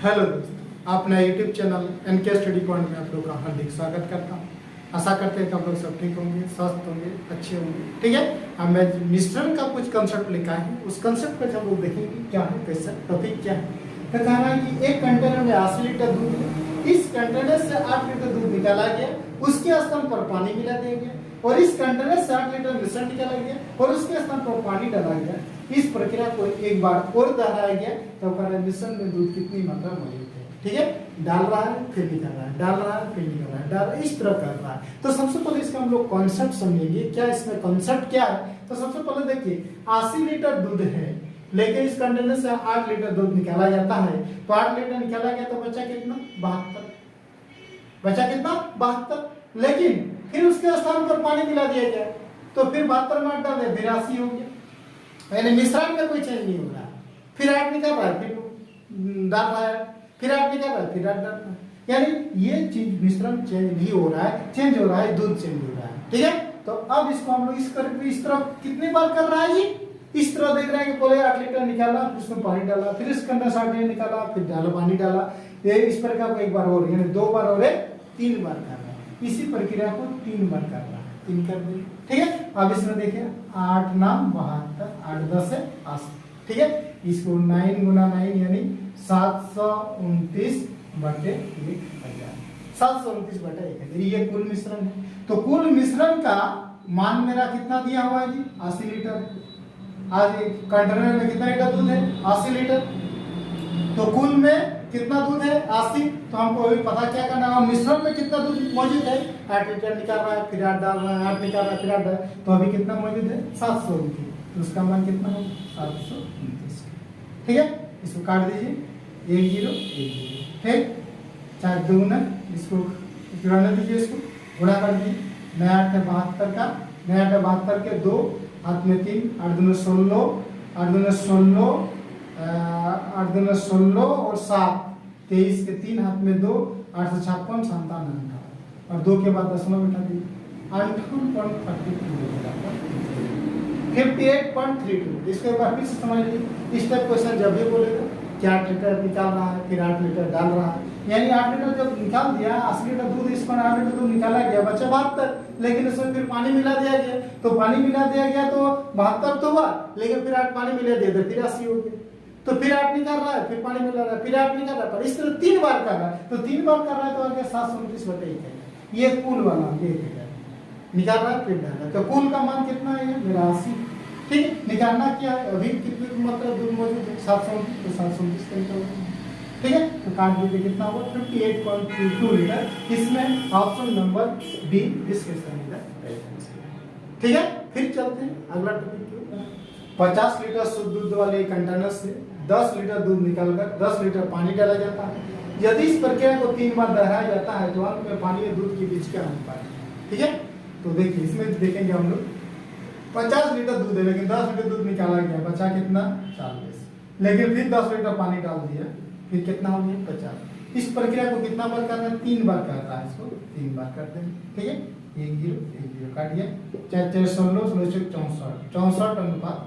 Hello दोस्तों, अपना YouTube channel NK study point में आप लोग का हार्दिक स्वागत करता हूँ। आशा करते हैं कि आप लोग सब ठीक होंगे, स्वस्थ होंगे, अच्छे होंगे। ठीक है, हमने मिश्रण का कुछ कंसेप्ट लिखा है, उस कंसेप्ट पर हम लोग देखेंगे क्या है, कैसा टॉपिक क्या है। तो कह रहा है कि एक कंटेनर में 80 लीटर दूध है, इस कंटेनर से 8 लीटर दूध निकाला गया, उसके स्थान पर पानी मिला दिया गया और इस कंटेनर से 8 लीटर मिश्रण निकाला गया और उसके स्थान पर पानी डाला गया। इस प्रक्रिया को एक बार और दोहराया गया तो मिश्रण में दूध कितनी मात्रा मौजूद है। ठीक है, डाल रहा है फिर निकाल रहा है, डाल रहा है फिर निकाल रहा है, डाल रहा है, इस तरह कर रहा है। तो सबसे पहले इसका हम लोग कॉन्सेप्ट समझेंगे, क्या इसमें कॉन्सेप्ट क्या है। तो सबसे पहले देखिए, 80 लीटर दूध है लेकिन इस कंटेनर से 8 लीटर दूध निकाला जाता है। तो 8 लीटर निकाला गया तो बचा कितना, 72। बचा कितना, 72। लेकिन फिर उसके स्थान पर पानी मिला दिया गया तो फिर 72 में 8 डाल दिया, 82 हो गया। यानी मिश्रण में कोई चेंज नहीं हो रहा। फिर 8 निकाल रहा है, फिर डाल रहा है, फिर 8 निकाल रहा है, फिर 8 डाल रहा है। यानी ये चीज मिश्रण चेंज नहीं हो रहा है, चेंज हो रहा है, दूध चेंज हो रहा है। ठीक है, तो अब इसको हम लोग इस तरह कितनी बार कर रहा है जी, इस तरह देख रहे हैं कि पहले 8 लीटर निकाला, फिर उसमें पानी डाला, फिर इसके अंदर 8 लीटर निकाला, फिर डाला पानी डाला। ये इस प्रकार को एक बार और, यानी 2 बार और 3 बार कर रहा है। इसी प्रक्रिया को 3 बार कर रहा है, 3 कर दिए। ठीक है, अब इसमें देखिए 8 नाम 72, 8 10 है 80। ठीक है, इसको 9 गुना 9 यानी 729 बटे 1000, 729 बटे 1000। ये कुल मिश्रण है। तो कुल मिश्रण का मान मेरा कितना दिया हुआ है जी, 80 लीटर। आज कंटेनर में कितना लीटर दूध है, 80 लीटर। तो कुल में कितना दूध है, 80। तो हमको अभी पता क्या करना है, मिश्रण में कितना दूध मौजूद है। 8 लीटर निकाल रहा है, फिर 8 डाल रहा है, 8 निकाल रहा है, फिर 8 डाल रहा है। तो अभी कितना मौजूद है, 729। तो उसका मान कितना होगा, 729। ठीक है, इसको काट दीजिए, 1 0 1 0। ठीक, 4 दूना, इसको रहने दीजिए, इसको गुणा कर दीजिए। नया 8 है 72 का, नया 8 है 72 के 2 हाथ में 3, 8 दूना 16, 8 दूना 16, 8 दूना 16 और 7 23 के 3 हाथ में 2, 8 से 56 57 और 2 के बाद दशमलव बिठा दीजिए, 58.32। इसके बाद फिर से समझ लीजिए, इस टाइप क्वेश्चन जब भी बोलेगा कि 8 लीटर निकाल रहा है, फिर 8 लीटर डाल रहा है, यानी 8 लीटर जब निकाल दिया, 80 लीटर दूध, इसको 8 लीटर दूध निकाला गया, बचा 72। लेकिन इसमें फिर पानी मिला दिया गया, तो पानी मिला दिया गया तो 72 तो हुआ, लेकिन फिर 8 पानी मिला दिया तो फिर 80 हो गया। तो फिर 8 निकाल रहा है, फिर पानी मिला रहा है, फिर 8 निकाल रहा है, इस तरह 3 बार कर रहा है। तो 3 बार कर रहा है तो आ गया 729 बटे 1000। ये कुल वाला निकाल रहा है, फिर डाल रहा है। तो कुल का मान कितना है, मेरा 80। ठीक है, निकालना क्या है, अभी कितनी मात्रा दूध मौजूद है, 729। तो 729 का निकालना। ठीक है, तो काट दीजिए, कितना होगा, 58.22 लीटर। इसमें ऑप्शन नंबर डी इसके सही है। ठीक है, फिर चलते हैं अगला टॉपिक। 50 लीटर शुद्ध दूध वाले कंटेनर से 10 लीटर दूध निकालकर 10 लीटर पानी डाला जाता है। यदि इस प्रक्रिया को 3 बार दोहराया जाता है तो अंत में पानी और दूध के बीच का अनुपात है। ठीक है, तो देखिए इसमें देखेंगे हम लोग, 50 लीटर दूध है लेकिन 10 लीटर दूध निकाला गया, बचा कितना, 40। लेकिन फिर 10 लीटर पानी डाल दिया, फिर कितना हो गया, 50। इस प्रक्रिया को कितना बार करना है, 3 बार करना है, इसको 3 बार करते हैं। ठीक है, 1 0 1 0 काटिए, 4 4 16 16 64 64 अनुपात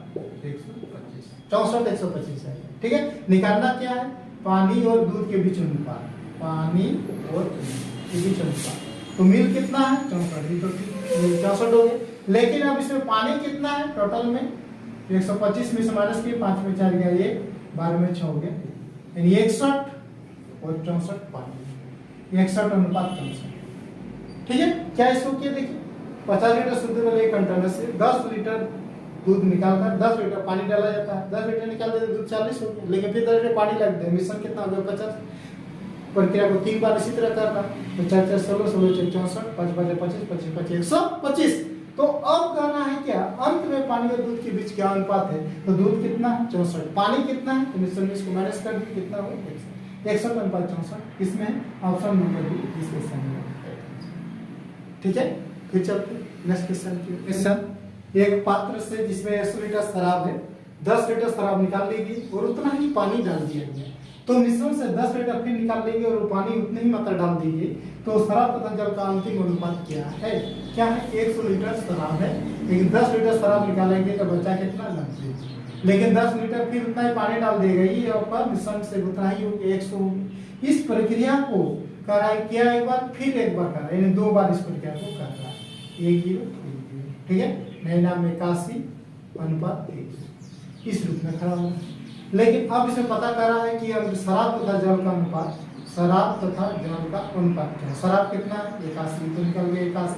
125, 64 125 है। ठीक है, निकालना क्या है, पानी और दूध के बीच अनुपात, पानी और दूध के बीच अनुपात। तो मिल कितना है, 64, तो 64 हो गए। लेकिन अब इसमें पानी कितना है टोटल में, 125 में से माइनस किए, 5 में 4 गया 1, 12 में 6 हो गया, यानी 61 और 64 पानी, 61 अनुपात 64। ठीक है, क्या इसको किया देखिए, 50 लीटर शुद्ध वाले कंटेनर से 10 लीटर दूध निकालकर 10 लीटर पानी डाला जाता है। 10 लीटर निकाल देते दूध 40 हो गया, लेकिन फिर 10 लीटर पानी लगता है, मिश्रण कितना हो गया, 50। प्रक्रिया को 3 बार इसी तरह करना। तो 4 4 16 16 64 5 5 25 25 25 125। तो अब कहना है क्या, अंत में पानी और दूध के बीच क्या अनुपात है। तो दूध कितना है, 64, पानी कितना है, तो मिश्रण में इसको माइनस कर दिए, कितना हो, 61 अनुपात 64। इसमें ऑप्शन नंबर बी इसके सही है। ठीक है, फिर चलते नेक्स्ट क्वेश्चन। एक पात्र से जिसमें 100 लीटर शराब है, 10 लीटर शराब निकाल लेगी और उतना ही पानी डाल दिया गया। तो मिश्रण से 10 लीटर फिर निकाल लेंगे और पानी उतनी ही मात्रा डाल देंगे। तो शराब तथा जल का अंतिम अनुपात क्या है, क्या है, 100 लीटर शराब है लेकिन 10 लीटर शराब निकालेंगे तो बचा कितना, 90। लेकिन 10 लीटर फिर उतना ही पानी डाल देगा, ये आपका मिश्रण से उतना ही होगा 100 होगी। इस प्रक्रिया को कर रहा है, किया एक बार फिर एक बार कर रहा है, यानी 2 बार इस प्रक्रिया को कर रहा है, 1:0, ठीक है। नए नाम 81:1 इस रूप में खड़ा होगा। लेकिन अब इसे पता कर रहा है कि अब शराब तथा जल का अनुपात, शराब तथा जल का अनुपात क्या है। शराब कितना है 81, तो निकल गया 81।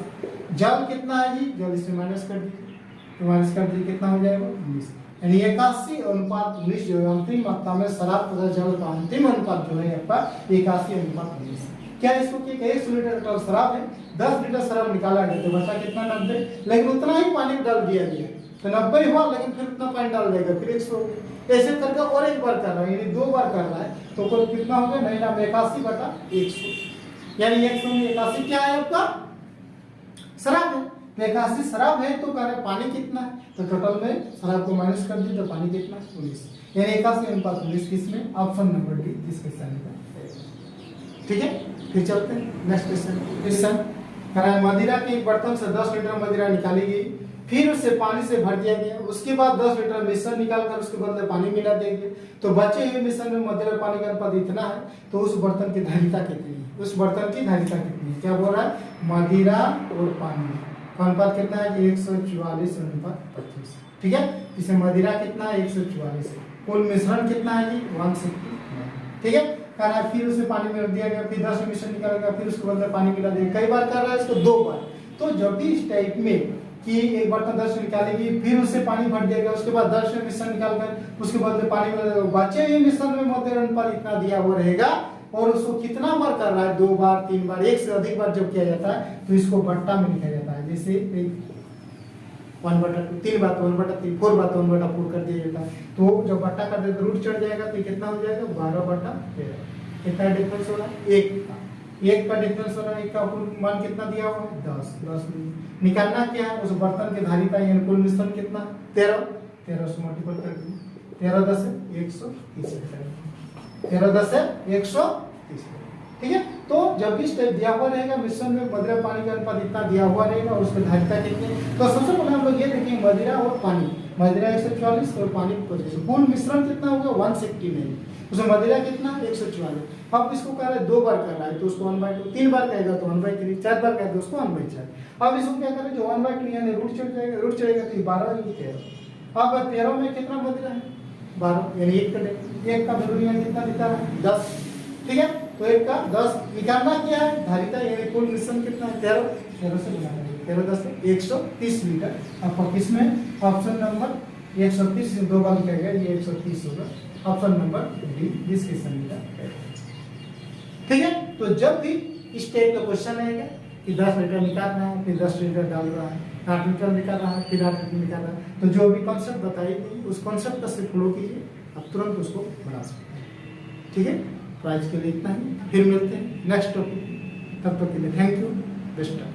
जल कितना है जी, जल इसे माइनस कर दीजिए, तो माइनस कर दीजिए कितना हो जाएगा 19, यानी 81:19 जो है अंतिम मात्रा में शराब तथा जल का अंतिम अनुपात जो है आपका 81:19। क्या इसको कि 100 लीटर शराब है, 10 लीटर शराब निकाला गया तो बचा कितना 90, लेकिन उतना ही पानी डाल दिया गया तो 90 हुआ, लेकिन फिर उतना पानी डाल देगा फिर 100। ऐसे करके और एक बार कर रहा है, यानी 2 बार कर रहा है, तो कुल कितना हो गया नए नाम 81/100, यानी 100 में 81 क्या है आपका शराब है। 81 शराब है तो कह रहे पानी कितना है, तो टोटल में शराब को माइनस कर दिए तो पानी कितना 19, यानी 81:19 किसमें ऑप्शन नंबर डी इस क्वेश्चन का, ठीक है। फिर चलते हैं नेक्स्ट क्वेश्चन कह रहा है मदिरा के एक बर्तन से 10 लीटर मदिरा निकाली गई, फिर उसे पानी से भर दिया गया, उसके बाद 10 लीटर मिश्रण निकालकर उसके बदले पानी मिला दिया गया, तो बचे हुए मिश्रण में मदिरा पानी का अनुपात इतना है, तो उस बर्तन की धारिता कितनी है, उस बर्तन की धारिता कितनी है। क्या बोल रहा है, मदिरा और पानी का अनुपात कितना है कि 144:25, ठीक है। इसे मदिरा कितना है 144 है, कुल मिश्रण कितना है जी 160, ठीक है। कह रहा है फिर उसे पानी में रख दिया गया, फिर 10 मिश्रण निकाला गया, फिर उसके बदले पानी मिला दिया, कई बार कर रहा है इसको 2 बार। तो जब भी इस टाइप में कि एक बर्तन 10 निकालेगी, फिर उससे पानी भर दिया गया, उसके बाद 10 मिश्रण निकालकर उसके बदले पानी मिला देगा, बचे हुए मिश्रण में मदिरा अनुपात इतना दिया हुआ रहेगा, और उसको कितना बार कर रहा है 2 बार 3 बार 1 से अधिक बार जब किया जाता है तो इसको बट्टा में लिखा जाता है, जैसे 1/2 3 बार तो 1/3 4 बार तो 1/4 कर दिया जाता है, तो जब बट्टा कर दे तो रूट चढ़ जाएगा, तो कितना हो जाएगा 12/13। कितना डिफरेंस हो रहा है 1 का डिफरेंस हो रहा है, 1 का मान कितना दिया हुआ है 10 निकालना क्या है, उस बर्तन की धारिता यानी कुल मिश्रण कितना 13 से मल्टीपल कर दीजिए, 13 10 130, 13 10 130, ठीक है। तो जब भी स्टेप दिया हुआ रहेगा मिश्रण में मदिरा पानी का अनुपात इतना दिया हुआ रहेगा और उसकी धारिता कितनी है, तो सबसे पहले हम लोग ये देखेंगे मदिरा और पानी, मदिरा 144 और पानी 25, कुल मिश्रण कितना होगा 160 में, उसमें मदिरा कितना 144। अब इसको कर रहा है 2 बार कर रहा है तो उसको 1/2, 3 बार कहेगा तो 1/3, 4 बार कहेगा तो उसको 1/4। अब इसको क्या करें जो 1/2 यानी रूट चढ़ जाएगा, रूट चढ़ेगा तो 12 यानी 13। अब 13 में कितना मदिरा है 12, यानी 1 का 1 का वैल्यू यानी कितना देता है 10, ठीक है। तो 1 का 10 निकालना क्या है धारिता यानी कुल मिश्रण कितना है 13 से गुणा करेंगे, 13 10 130 लीटर। आपका किसमें ऑप्शन नंबर 130 2 बार लिखेगा, ये 130 होगा, option number D this question का, ठीक है। तो जब भी इस टाइप का क्वेश्चन आएगा कि 10 लीटर निकालना है, फिर 10 लीटर डाल रहा है, 8 लीटर निकाल रहा है, फिर 8 लीटर निकाल रहा है, तो जो भी कॉन्सेप्ट बताइए उस कॉन्सेप्ट का सिर्फ फॉलो कीजिए, आप तुरंत उसको बना सकते हैं, ठीक है। तो आज के लिए इतना ही, फिर मिलते हैं नेक्स्ट टॉपिक, तब तक के लिए थैंक यू, बेस्ट ऑफ।